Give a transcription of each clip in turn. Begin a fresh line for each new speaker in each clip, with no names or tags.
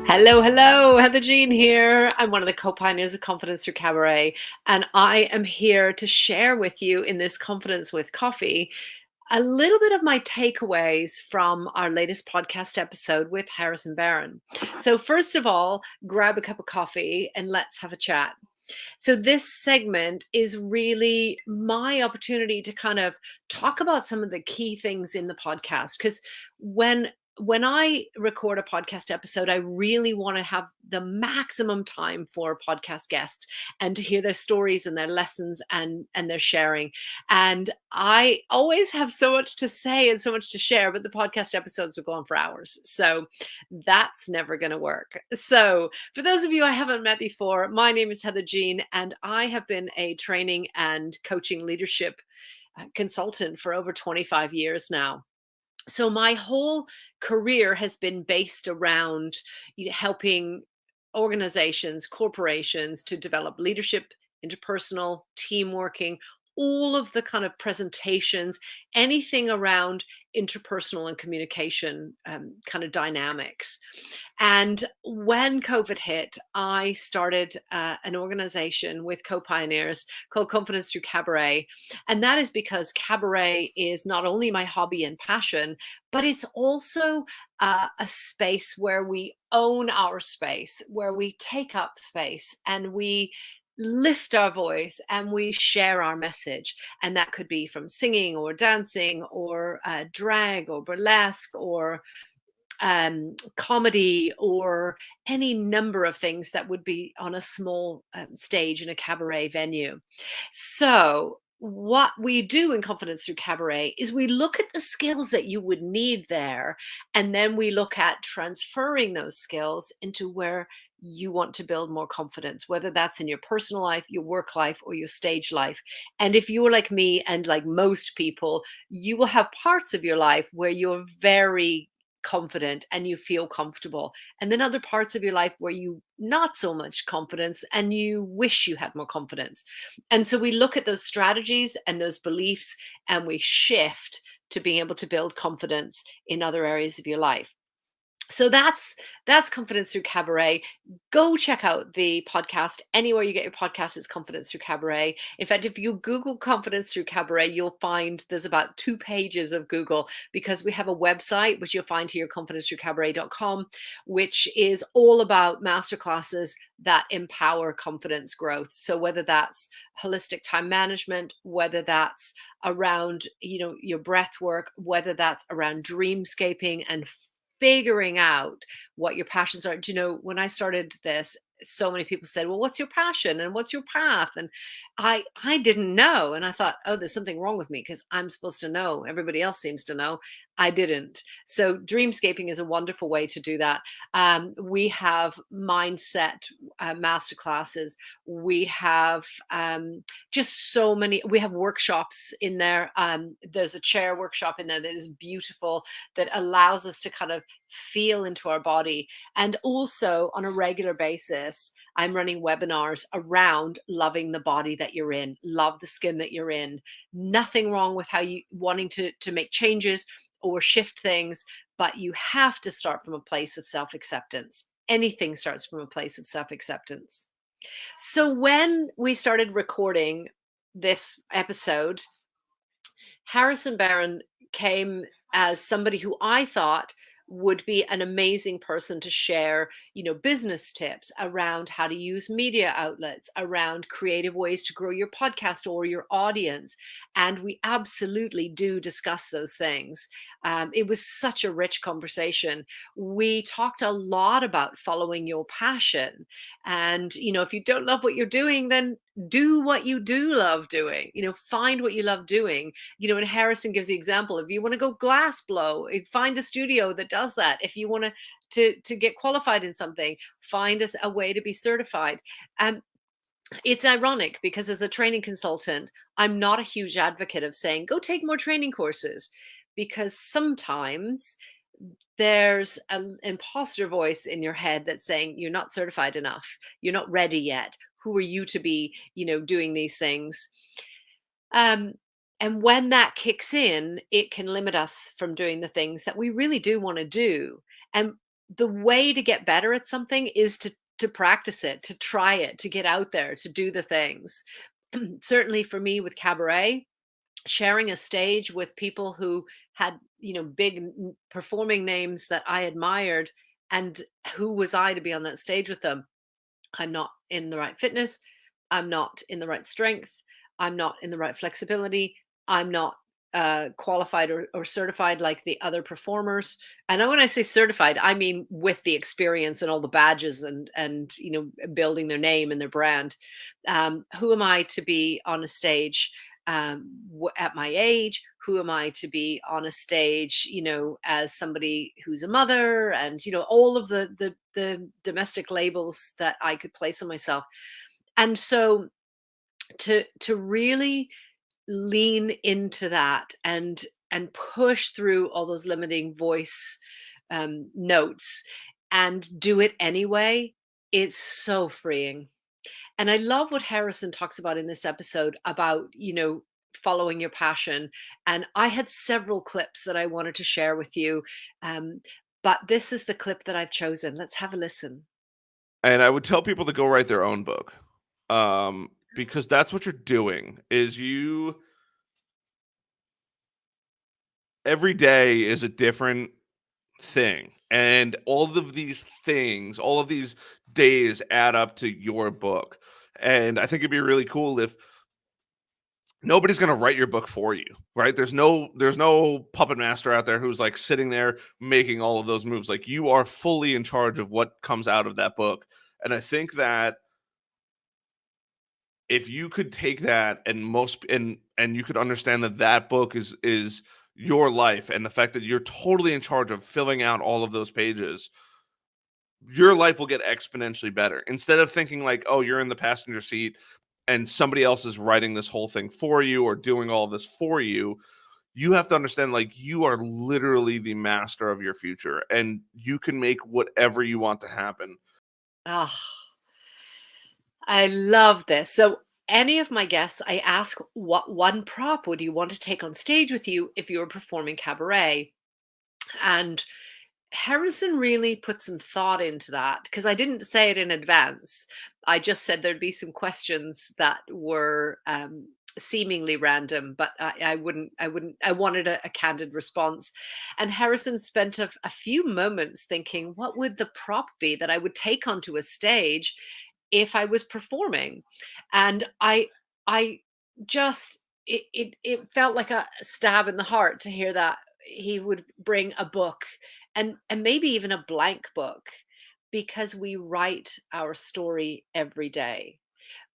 Hello, hello, Heather Jean here. I'm one of the co-pioneers of Confidence Through Cabaret, and I am here to share with you in this Confidence with Coffee a little bit of my takeaways from our latest podcast episode with Harrison Barron. So, first of all, grab a cup of coffee and let's have a chat. So, this segment is really my opportunity to kind of talk about some of the key things in the podcast. Because when I record a podcast episode, I really want to have the maximum time for podcast guests and to hear their stories and their lessons and their sharing. And I always have so much to say and so much to share, but the podcast episodes would go on for hours. So that's never going to work. So for those of you I haven't met before, my name is Heather Jean, and I have been a training and coaching leadership consultant for over 25 years now. So my whole career has been based around helping organizations, corporations to develop leadership, interpersonal, team working, all of the kind of presentations, anything around interpersonal and communication kind of dynamics. And when COVID hit, I started an organization with co-pioneers called Confidence Through Cabaret. And that is because cabaret is not only my hobby and passion, but it's also a space where we own our space, where we take up space and we lift our voice and we share our message. And that could be from singing or dancing or drag or burlesque or comedy or any number of things that would be on a small stage in a cabaret venue. So, what we do in Confidence Through Cabaret is we look at the skills that you would need there, and then we look at transferring those skills into where you want to build more confidence, whether that's in your personal life, your work life, or your stage life. And if you're like me and like most people, you will have parts of your life where you're very confident and you feel comfortable, and then other parts of your life where you not so much confidence and you wish you had more confidence. And so we look at those strategies and those beliefs and we shift to being able to build confidence in other areas of your life. So that's Confidence Through Cabaret. Go check out the podcast anywhere you get your podcast. It's Confidence Through Cabaret. In fact, if you Google Confidence Through Cabaret, you'll find there's about 2 pages of Google, because we have a website which you'll find here, confidencethroughcabaret.com, which is all about masterclasses that empower confidence growth. So whether that's holistic time management, whether that's around your breath work, whether that's around dreamscaping and figuring out what your passions are. Do you know, when I started this, so many people said, well, what's your passion and what's your path? And I didn't know. And I thought, oh, there's something wrong with me because I'm supposed to know. Everybody else seems to know. I didn't. So dreamscaping is a wonderful way to do that. We have mindset masterclasses. We have just so many. We have workshops in there. There's a chair workshop in there that is beautiful, that allows us to kind of feel into our body. And also on a regular basis, I'm running webinars around loving the body that you're in, love the skin that you're in. Nothing wrong with how you wanting to make changes or shift things, but you have to start from a place of self-acceptance. Anything starts from a place of self-acceptance. So when we started recording this episode, Harrison Barron came as somebody who I thought would be an amazing person to share, business tips around how to use media outlets, around creative ways to grow your podcast or your audience. And we absolutely do discuss those things. It was such a rich conversation. We talked a lot about following your passion. And, if you don't love what you're doing, then do what you do love doing, find what you love doing. And Harrison gives the example, if you want to go glass blow, find a studio that does that. If you want to get qualified in something, find us a way to be certified. It's ironic because as a training consultant, I'm not a huge advocate of saying, go take more training courses, because sometimes there's an imposter voice in your head that's saying you're not certified enough, you're not ready yet. Who are you to be, doing these things? And when that kicks in, it can limit us from doing the things that we really do want to do. And the way to get better at something is to practice it, to try it, to get out there, to do the things. Certainly for me with cabaret, sharing a stage with people who had, big performing names that I admired, and who was I to be on that stage with them? I'm not in the right fitness. I'm not in the right strength. I'm not in the right flexibility. I'm not qualified or certified like the other performers. And when I say certified, I mean with the experience and all the badges and building their name and their brand. Who am I to be on a stage at my age? Who am I to be on a stage, as somebody who's a mother, and all of the domestic labels that I could place on myself. And so to really lean into that and push through all those limiting voice notes and do it anyway, it's so freeing. And I love what Harrison talks about in this episode about, following your passion. And I had several clips that I wanted to share with you. Um, but this is the clip that I've chosen. Let's have a listen.
And I would tell people to go write their own book, because that's what you're doing. Is you every day is a different thing, and all of these things, all of these days add up to your book. And I think it'd be really cool if nobody's going to write your book for you, right? There's no puppet master out there who's like sitting there making all of those moves. Like, you are fully in charge of what comes out of that book. And I think that if you could take that and you could understand that that book is your life, and the fact that you're totally in charge of filling out all of those pages, your life will get exponentially better. Instead of thinking like, oh, you're in the passenger seat and somebody else is writing this whole thing for you or doing all of this for you, you have to understand, like, you are literally the master of your future, and you can make whatever you want to happen.
Ah, I love this. So, any of my guests, I ask, what one prop would you want to take on stage with you if you were performing cabaret? And Harrison really put some thought into that, because I didn't say it in advance. I just said there'd be some questions that were seemingly random, but I wanted a candid response. And Harrison spent a few moments thinking, what would the prop be that I would take onto a stage if I was performing? And I just, it felt like a stab in the heart to hear that he would bring a book, and maybe even a blank book, because we write our story every day,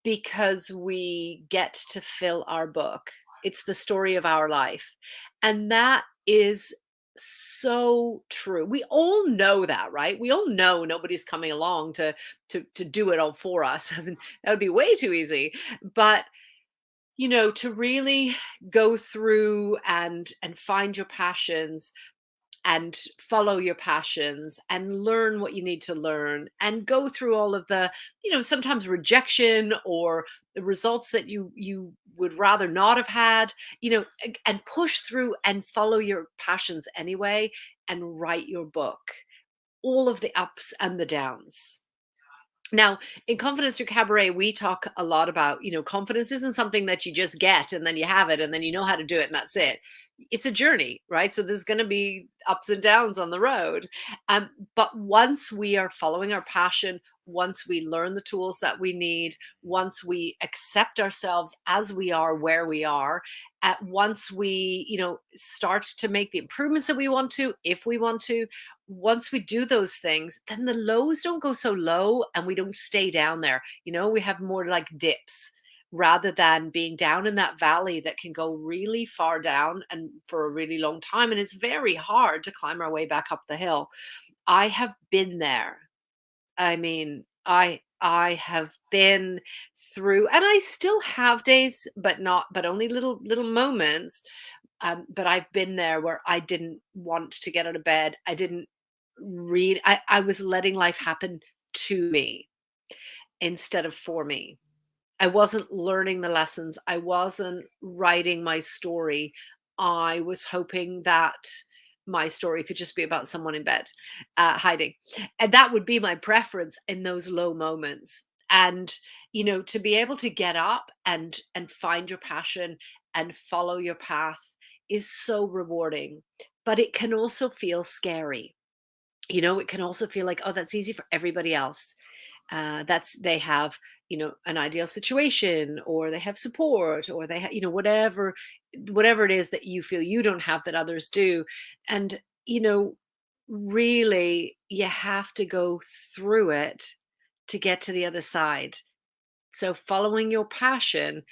because we get to fill our book. It's the story of our life. And that is so true. We all know that, right? We all know nobody's coming along to do it all for us. I mean, that would be way too easy. But to really go through and find your passions and follow your passions and learn what you need to learn, and go through all of the, sometimes rejection or the results that you would rather not have had, and push through and follow your passions anyway, and write your book, all of the ups and the downs. Now, in Confidence Through Cabaret, we talk a lot about, confidence isn't something that you just get and then you have it and then you know how to do it and that's it. It's a journey, right? So there's going to be ups and downs on the road. But once we are following our passion, once we learn the tools that we need, once we accept ourselves as we are, where we are, once we, start to make the improvements that we want to, if we want to, once we do those things, then the lows don't go so low and we don't stay down there. We have more like dips, rather than being down in that valley that can go really far down and for a really long time. And it's very hard to climb our way back up the hill. I have been there. I mean, I have been through, and I still have days, but only little moments. But I've been there where I didn't want to get out of bed. I didn't read. I was letting life happen to me instead of for me. I wasn't learning the lessons. I wasn't writing my story. I was hoping that my story could just be about someone in bed hiding, and that would be my preference in those low moments. And to be able to get up and find your passion and follow your path is so rewarding, but it can also feel scary. It can also feel like, oh, that's easy for everybody else. That's They have an ideal situation, or they have support, or they have whatever it is that you feel you don't have that others do. And really, you have to go through it to get to the other side. So following your passion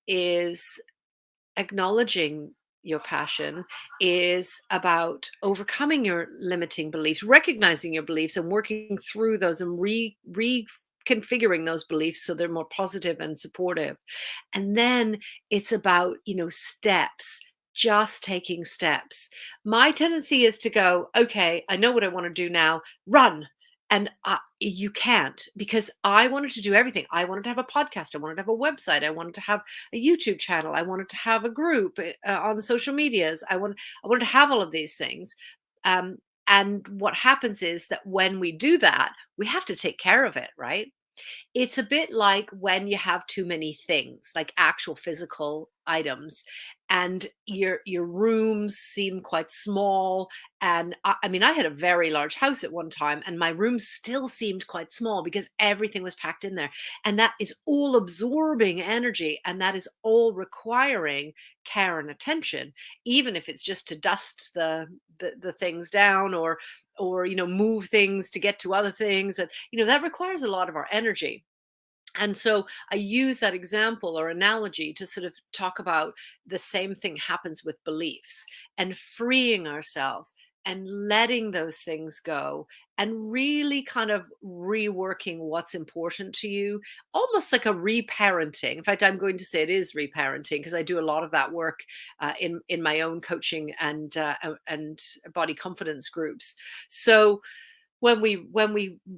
is acknowledging your passion, is about overcoming your limiting beliefs, recognizing your beliefs and working through those, and reconfiguring those beliefs so they're more positive and supportive. And then it's about, steps, just taking steps. My tendency is to go, okay, I know what I want to do now, run. And you can't, because I wanted to do everything. I wanted to have a podcast. I wanted to have a website. I wanted to have a YouTube channel. I wanted to have a group on the social medias. I wanted to have all of these things. Um, and what happens is that when we do that, we have to take care of it, right? It's a bit like when you have too many things, like actual physical items, and your rooms seem quite small. And I mean, I had a very large house at one time, and my room still seemed quite small because everything was packed in there. And that is all absorbing energy, and that is all requiring care and attention, even if it's just to dust the things down, or move things to get to other things. And that requires a lot of our energy. And so I use that example or analogy to sort of talk about the same thing happens with beliefs, and freeing ourselves and letting those things go, and really kind of reworking what's important to you, almost like a reparenting. In fact, I'm going to say it is reparenting, because I do a lot of that work in my own coaching and body confidence groups. So when we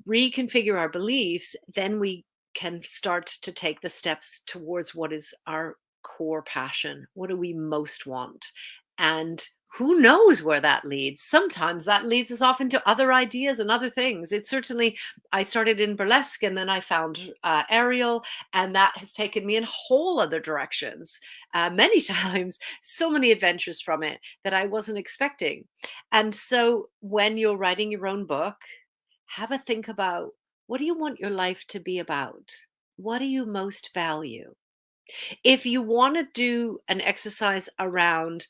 reconfigure our beliefs, then we can start to take the steps towards what is our core passion. What do we most want? And who knows where that leads? Sometimes that leads us off into other ideas and other things. It certainly, I started in burlesque, and then I found aerial, and that has taken me in whole other directions many times. So many adventures from it that I wasn't expecting. And so when you're writing your own book, have a think about, what do you want your life to be about? What do you most value? If you want to do an exercise around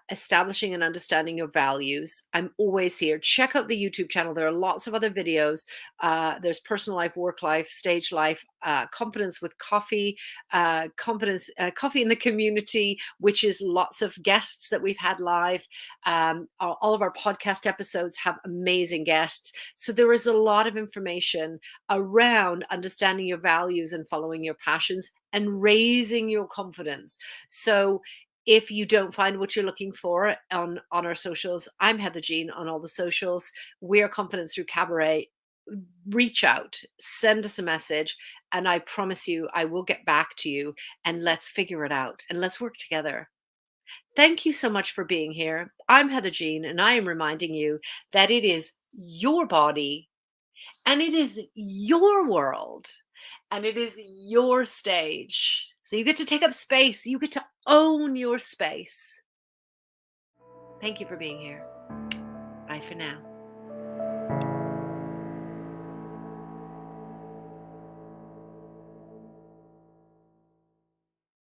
establishing and understanding your values, I'm always here. Check out the YouTube channel. There are lots of other videos. There's personal life, work life, stage life, confidence with coffee, coffee in the community, which is lots of guests that we've had live. All of our podcast episodes have amazing guests. So there is a lot of information around understanding your values and following your passions and raising your confidence. So if you don't find what you're looking for on our socials, I'm Heather Jean on all the socials. We're Confidence Through Cabaret. Reach out, send us a message, and I promise you, I will get back to you, and let's figure it out, and let's work together. Thank you so much for being here. I'm Heather Jean, and I am reminding you that it is your body, and it is your world, and it is your stage. So you get to take up space. You get to own your space. Thank you for being here. Bye for now.